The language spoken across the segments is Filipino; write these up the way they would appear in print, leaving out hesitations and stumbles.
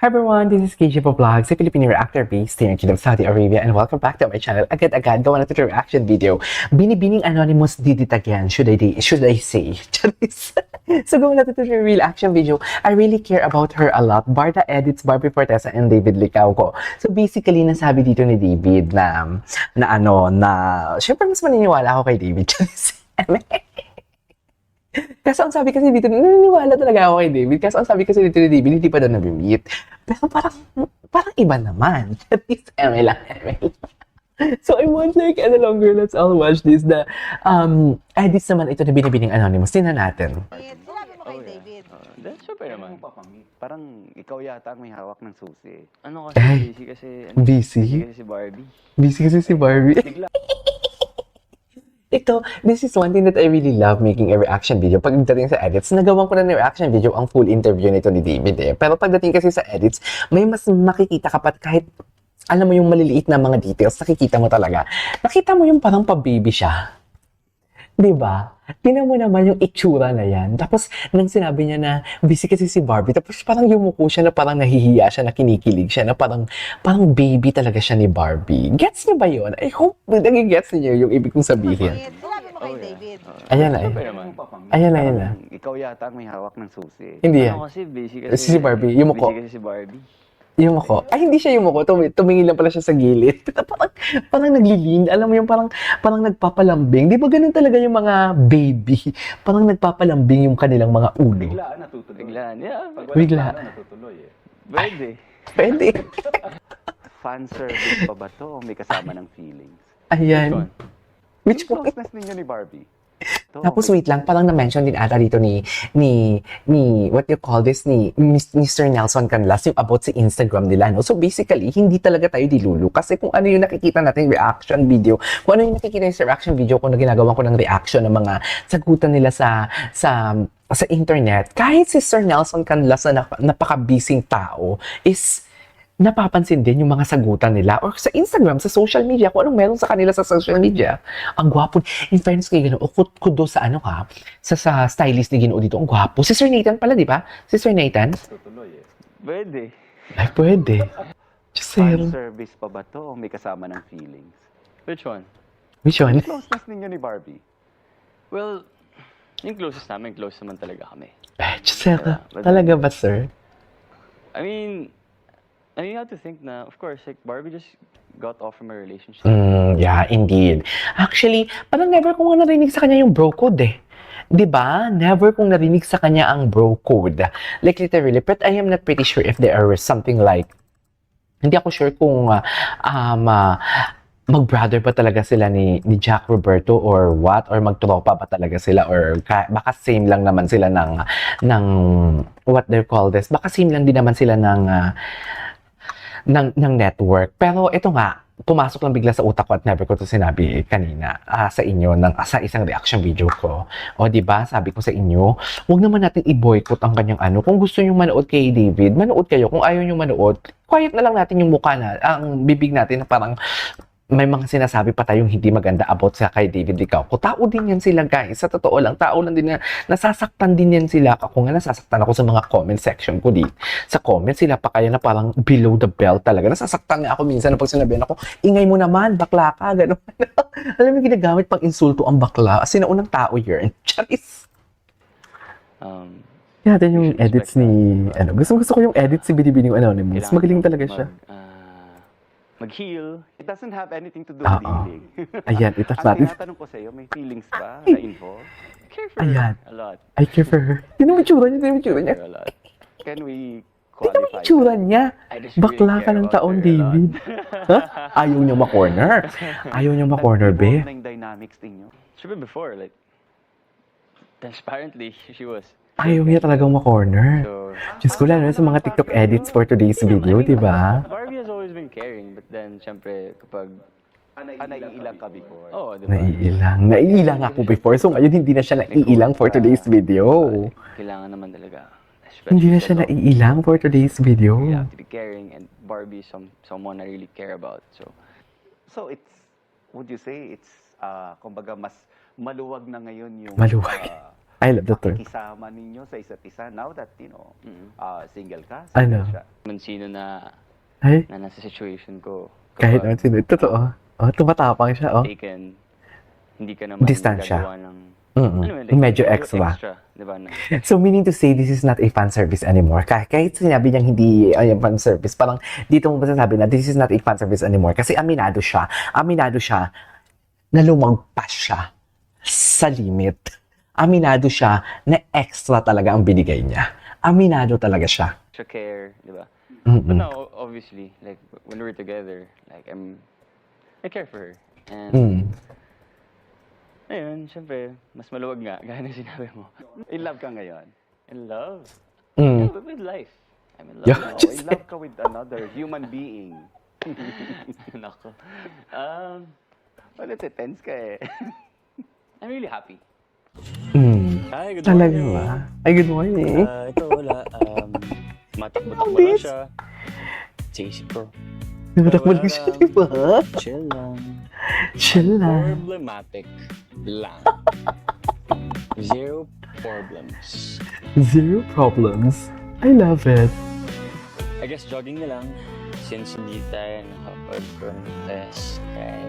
Hi everyone, this is KJ Vlogs, a Filipino reactor based here in Kingdom, Saudi Arabia, and welcome back to my channel. Agad-agad, gawa natin yung reaction video. Binibining Anonymous did it again, should I say? So gawa natin yung reaction video. I really care about her a lot. Barda edits Barbie Fortesa and David Licauco. So basically, nasabi dito ni David na syempre mas maniniwala ako kay David. Kaso ang sabi kasi dito, naniniwala talaga ako kay David. Kaso ang sabi kasi dito ni David, hindi pa daw na-meet. Pero parang iba naman. At least, eme lang. So I want like, ano longer, let's all watch this. The edits naman ito na binibining Anonymous. Tingnan natin. Sinabi mo kay David. That's super naman. Parang ikaw yata ang may hawak ng susi. Ano kasi, busy kasi, Busy? kasi si Barbie. Busy kasi si Barbie. Bigla. Ito, this is one thing that I really love making a reaction video. Pagdating sa edits, nagawan ko na ng reaction video ang full interview nito ni David eh. Pero pagdating kasi sa edits, may mas makikita ka pa kahit alam mo yung maliliit na mga details, nakikita mo talaga. Nakita mo yung parang pa-baby siya. Diba? Tingnan mo naman yung itsura na yan. Tapos, nang sinabi niya na busy kasi si Barbie, tapos parang yumuko siya na parang nahihiya siya, na kinikilig siya, na parang baby talaga siya ni Barbie. Gets niyo ba yun? I hope nagigets niyo yung ibig kong sabihin. Sinabi mo kay David. Ayan na, Super ayan. naman. Ayan na, ayan na. Parang ikaw yata ang may hawak ng susi. Hindi yan. Ano kasi, busy kasi. Si Barbie, yumuko. Busy kasi si Barbie. Yumuko. Ay, hindi siya yumuko. Tumingin lang pala siya sa gilid. parang naglilin. Alam mo yung parang nagpapalambing. Di ba ganun talaga yung mga baby? Parang nagpapalambing yung kanilang mga ulo. Biglaan natutuloy. Biglaan. Yeah, Pag walang Bigla. plano, natutuloy eh. pwede. Pwede. Fan service pa ba to o may kasama ng feelings? Ayan. Which Yung one? closeness ninyo ni Barbie. To, Tapos wait lang, parang na-mention din ata dito ni what you call this, ni Mr. Nelson Canlas, yung about sa Instagram nila, no? So basically, hindi talaga tayo dilulu. Kasi kung ano yung nakikita natin reaction video, kung ano yung nakikita yung sa reaction video ko na ginagawa ko ng reaction ng mga sagutan nila sa internet, kahit si Sir Nelson Canlas na napaka-busy tao, is napapansin din yung mga sagutan nila or sa Instagram, sa social media, kung anong meron sa kanila sa social media. Ang gwapo. In fairness kay Ginoo, kudo sa sa stylist ni Ginoo dito, ang gwapo. Si Sir Nathan pala, di ba? Si Sir Nathan? Natutuloy eh. Pwede. Ay, pwede. Fan Sir. service pa ba to o may kasama ng feelings? Which one? Which one? Closeness ninyo ni Barbie. Well, yung closest namin, close naman talaga kami. Eh, sir. Talaga ba, sir? I mean, you have to think na, of course, like, Barbie just got off from a relationship. Yeah, indeed. Actually, parang never ko nga narinig sa kanya yung bro code eh. 'Di ba? Never kong narinig sa kanya ang bro code. Like literally, but I am not pretty sure if there are something like, hindi ako sure kung mag-brother ba talaga sila ni Jack Roberto or what, or magtropa ba talaga sila, or baka same lang naman sila ng what they call this, baka same lang din naman sila ng network. Pero ito nga, pumasok lang bigla sa utak ko at never ko to sinabi kanina sa inyo sa isang reaction video ko. O di ba, sabi ko sa inyo, huwag naman natin i-boycott ang kanyang ano. Kung gusto niyo manood kay David, manood kayo. Kung ayaw niyo manood, quiet na lang natin yung mukha ang bibig natin na parang may mga sinasabi pa tayong hindi maganda about sa kay David Licauco. Tao din yan sila, guys. Sa totoo lang, tao lang din na nasasaktan din yan sila. Ako nga nasasaktan ako sa mga comment section ko dito. Sa comment sila pa kaya na parang below the belt talaga. Nasasaktan nga ako minsan na pag sinabihan ako, ingay mo naman, bakla ka, gano'n. Alam mo, ginagamit pang insulto ang bakla. Sinaunang tao yun. Charis. Natin yung edits ni, gusto ko yung edits si Binibining Anonymous. Magaling talaga siya. Mag-heal. It doesn't have anything to do with healing. Ayan, itas Ang natin. tinatanong ko sa iyo, may feelings ba na involved? Care for Ayan. her a lot. I care for her. Tignan mo yung itsura niya, tignan mo yung itsura niya. Care a lot. Can we Tignan mo yung qualify? itsura niya. I just Bakla really ka care ng about taon, her a lot. David. Ha? Ayaw niya ma-corner. Ayaw niya ma-corner, be. Na yung dynamics ninyo. Sure, before, like, transparently, she was. Ayaw niya talagang ma-corner. So, Diyos ko lang, sa mga TikTok edits for today's video, di ba? Barbie has always been caring, but then, syempre, kapag, Naiilang ka before. oh, di ba? Naiilang. Naiilang ako before. So ngayon, hindi na siya naiilang for today's video. Kailangan naman talaga. Hindi na siya naiilang for today's video. You have to be caring, and Barbie is someone I really care about. So it's, would you say it's, kumbaga mas maluwag na ngayon yung Maluwag. I love the term. pakikisama ninyo sa isa't isa now that, single ka, Ano? single siya. Man sino na Ay, nasa situation ko. kahit kapag naman sino. Totoo. Oh, tumatapang siya, oh. taken, hindi ka naman Distansya. gagawa ng Mm-mm. like, Medyo medyo extra. di ba? Na, So, meaning to say, this is not a fan service anymore. Kahit sinabi niyang hindi fan service, parang dito mo masasabi na this is not a fan service anymore. Kasi aminado siya na lumagpas siya sa limit. Aminado siya na extra talaga ang binigay niya. Aminado talaga siya. extra care, di ba? But Mm-mm. now, obviously, like, when we're together, like, I care for her. And, Mm. ayun, syempre, mas maluwag nga, gaya ng sinabi mo. In love ka ngayon. In love? Mm. Yeah, but with life. I'm in love Yeah. now. Oh, in love ka with another human being. Nako. Well, tense ka eh. I'm really happy. Mm. Hi, good Talaga morning. ba? Ay, good morning. Ito wala. Matakbo-takbo lang Bitch. siya. Sa isip ko. Namatakbo lang wala siya, lang. di ba? Chill lang. Chill lang. Problematic lang. Zero problems. Zero problems. I love it. I guess jogging na lang. Since hindi tayo nakapag-contest kay...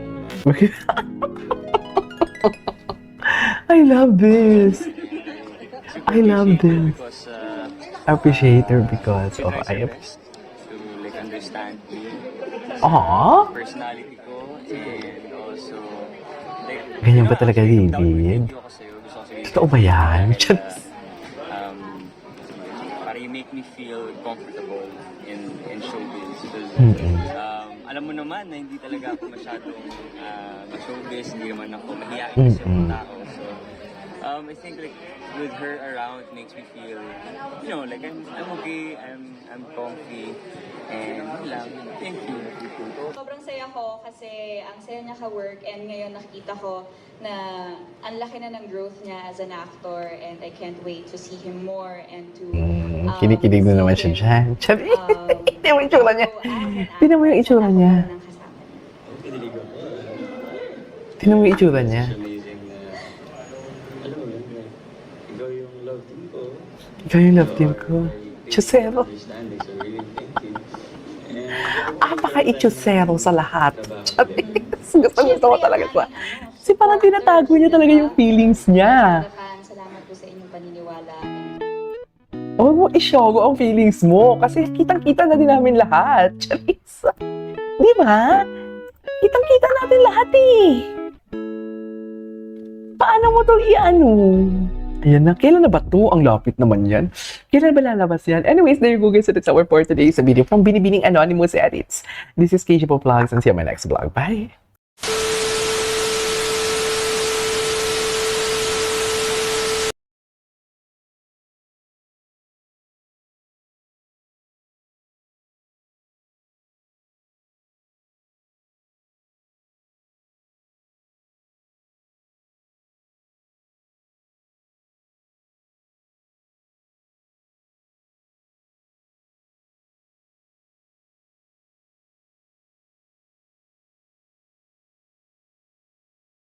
I love this. I love this. Because I appreciate her because she of tries her I. best to like understand me, Aww. personality ko, and also like... Ganyan ba talaga, actually, David? video ko sa'yo. Gusto ko sabihin Totoo ba yan? dahil, para you make me feel comfortable in showbiz. Because, alam mo naman na hindi talaga ako masyadong showbiz, hindi naman ako mahihain kasi ako tao. So, I think like with her around makes me feel, like I'm okay, I'm comfy, and yun lang. Thank you. Sobrang saya ko kasi ang saya niya ka-work and ngayon nakikita ko na ang laki na ng growth niya as an actor and I can't wait to see him more and to Kinikilig na see naman siya him, dyan. Sabi, tingnan mo yung itsura niya. grow as an actor. Tingnan mo yung itsura niya. Ng kasama niya. Tingnan mo yung itsura niya. Amazing na, alam mo yun, like, ikaw yung love team ko. Ikaw yung love team ko. Chusero. Understanding, so really thank you. Baka i-chusero sa lahat. Sabi, gusto ko talaga siya. Kasi parang tinatago niya talaga yung feelings niya. Fan, salamat po sa inyong paniniwala. Huwag mo i-show ang feelings mo kasi kitang-kita na din namin lahat. Charis. Di ba? Kitang-kita natin lahat eh. Paano mo to i-ano? Ayan na. Kailan na ba to? Ang lapit naman yan. Kailan ba lalabas yan? Anyways, there you go guys. So that's our for today's video from Binibining Anonymous Edits. This is KJ Vlogs and see you on my next vlog. Bye!